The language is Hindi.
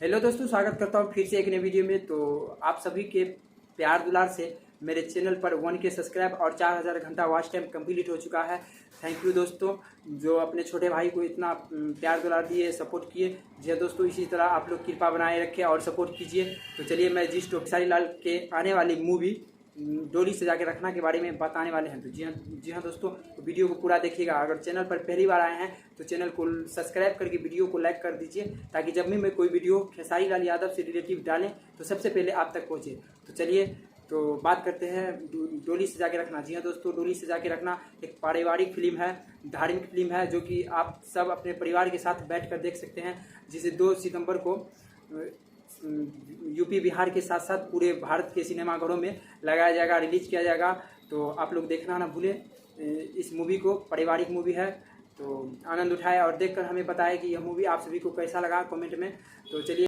हेलो दोस्तों, स्वागत करता हूँ फिर से एक नई वीडियो में। तो आप सभी के प्यार दुलार से मेरे चैनल पर 1K सब्सक्राइब और 4000 घंटा वॉच टाइम कंप्लीट हो चुका है। थैंक यू दोस्तों, जो अपने छोटे भाई को इतना प्यार दुलार दिए, सपोर्ट किए। जी दोस्तों, इसी तरह आप लोग कृपा बनाए रखें और सपोर्ट कीजिए। तो चलिए, मैं जिस खेसारी लाल के आने वाली मूवी डोली सजा के रखना के बारे में बताने वाले हैं। तो जी हाँ दोस्तों, तो वीडियो को पूरा देखिएगा। अगर चैनल पर पहली बार आए हैं तो चैनल को सब्सक्राइब करके वीडियो को लाइक कर दीजिए, ताकि जब भी मैं कोई वीडियो खेसारी लाल यादव से रिलेटिव डालें तो सबसे पहले आप तक पहुँचे। तो चलिए, तो बात करते हैं डोली सजा के रखना। जी हाँ दोस्तों, डोली सजा के रखना एक पारिवारिक फिल्म है, धार्मिक फिल्म है, जो कि आप सब अपने परिवार के साथ बैठ कर देख सकते हैं। जिसे 2 सितंबर को यूपी बिहार के साथ साथ पूरे भारत के सिनेमाघरों में लगाया जाएगा, रिलीज किया जाएगा। तो आप लोग देखना ना भूलें इस मूवी को। पारिवारिक मूवी है, तो आनंद उठाए और देखकर हमें बताएं कि यह मूवी आप सभी को कैसा लगा कमेंट में। तो चलिए।